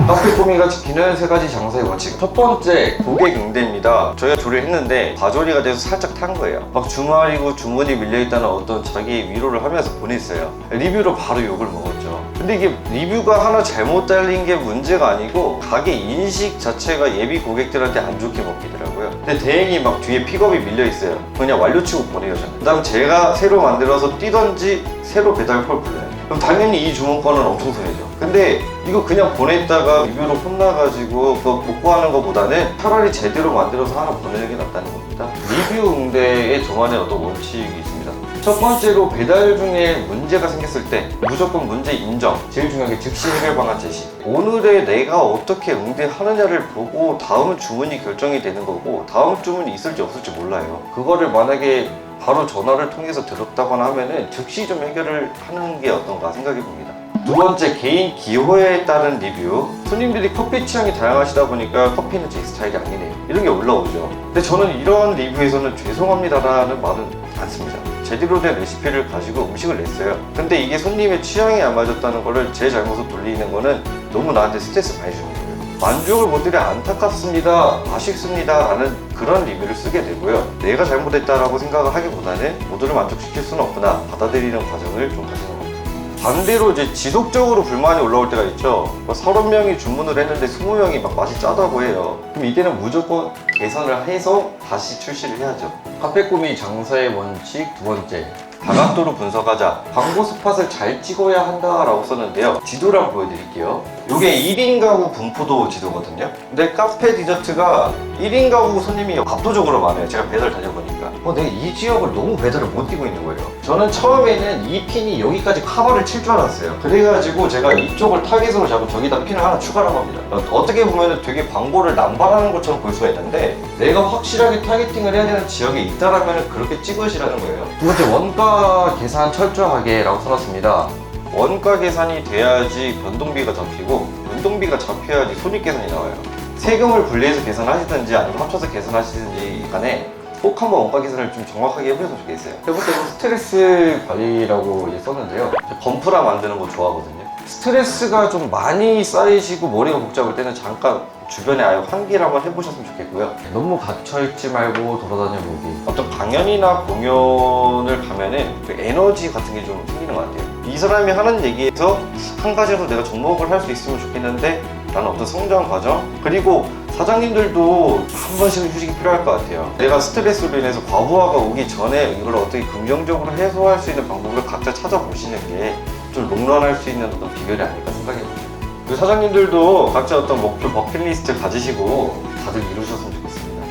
카페 꾸미가 지키는 3가지 장사의 원칙. 첫 번째, 고객 응대입니다. 저희가 조리를 했는데 과조리가 돼서 살짝 탄 거예요. 막 주말이고 주문이 밀려있다는 어떤 자기 위로를 하면서 보냈어요. 리뷰로 바로 욕을 먹었죠. 근데 이게 리뷰가 하나 잘못 달린 게 문제가 아니고 가게 인식 자체가 예비 고객들한테 안 좋게 먹히더라고요. 근데 다행히 막 뒤에 픽업이 밀려있어요. 그냥 완료치고 보내요 저는. 그 다음 제가 새로 만들어서 뛰던지 새로 배달콜 불러요. 그럼 당연히 이 주문권은 엄청 손해죠. 근데 이거 그냥 보냈다가 리뷰로 혼나가지고 그거 복구하는 것보다는 차라리 제대로 만들어서 하나 보내는 게 낫다는 겁니다. 리뷰 응대에 저만의 어떤 원칙이 있습니다. 첫 번째로 배달 중에 문제가 생겼을 때 무조건 문제 인정. 제일 중요한 게 즉시 해결 방안 제시. 오늘의 내가 어떻게 응대하느냐를 보고 다음 주문이 결정이 되는 거고 다음 주문이 있을지 없을지 몰라요. 그거를 만약에 바로 전화를 통해서 들었다거나 하면은 즉시 좀 해결을 하는 게 어떤가 생각해 봅니다. 두 번째, 개인 기호에 따른 리뷰. 손님들이 커피 취향이 다양하시다 보니까 커피는 제 스타일이 아니네요, 이런 게 올라오죠. 근데 저는 이런 리뷰에서는 죄송합니다라는 말은 않습니다. 제대로 된 레시피를 가지고 음식을 냈어요. 근데 이게 손님의 취향이 안 맞았다는 거를 제 잘못으로 돌리는 거는 너무 나한테 스트레스 많이 주는 거예요. 만족을 못 드려 안타깝습니다, 아쉽습니다 라는 그런 리뷰를 쓰게 되고요. 내가 잘못했다라고 생각을 하기보다는 모두를 만족시킬 수는 없구나 받아들이는 과정을 좀 가지는 겁니다. 반대로 이제 지속적으로 불만이 올라올 때가 있죠. 30명이 주문을 했는데 20명이 막 맛이 짜다고 해요. 그럼 이때는 무조건 개선을 해서 다시 출시를 해야죠. 카페 꾸미 장사의 원칙 두 번째, 다각도로 분석하자. 광고 스팟을 잘 찍어야 한다라고 썼는데요. 지도를 한번 보여드릴게요. 이게 1인 가구 분포도 지도거든요. 근데 카페 디저트가 1인 가구 손님이 압도적으로 많아요. 제가 배달 다녀보니까 내가 이 지역을 너무 배달을 못 뛰고 있는 거예요. 저는 처음에는 이 핀이 여기까지 커버를 칠 줄 알았어요. 그래가지고 제가 이쪽을 타겟으로 잡고 저기다 핀을 하나 추가한 겁니다. 어떻게 보면 되게 광고를 남발하는 것처럼 볼 수가 있는데 내가 확실하게 타겟팅을 해야 되는 지역에 있다라면 그렇게 찍으시라는 거예요. 두 번째, 원가 계산 철저하게 라고 써놨습니다. 원가 계산이 돼야지 변동비가 잡히고 변동비가 잡혀야지 손익 계산이 나와요. 세금을 분리해서 계산하시든지 아니면 합쳐서 계산하시든지 간에 꼭 한번 원가 계산을 좀 정확하게 해보셨으면 좋겠어요. 세 번째로 스트레스 관리라고 이제 썼는데요. 건프라 만드는 거 좋아하거든요. 스트레스가 좀 많이 쌓이시고 머리가 복잡할 때는 잠깐 주변에 아예 환기를 한번 해보셨으면 좋겠고요. 너무 갇혀있지 말고 돌아다녀 보기. 어떤 강연이나 공연을 가면은 그 에너지 같은 게 좀 생기는 것 같아요. 이 사람이 하는 얘기에서 한 가지로 내가 접목을 할 수 있으면 좋겠는데 라는 어떤 성장 과정, 그리고 사장님들도 한 번씩은 휴식이 필요할 것 같아요. 내가 스트레스로 인해서 과부하가 오기 전에 이걸 어떻게 긍정적으로 해소할 수 있는 방법을 각자 찾아보시는 게 좀 롱런할 수 있는 어떤 비결이 아닐까 생각해봅니다. 그 사장님들도 각자 어떤 목표 버킷리스트 가지시고 다들 이루셨으면 좋겠습니다.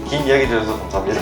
긴 이야기 들어서 감사합니다.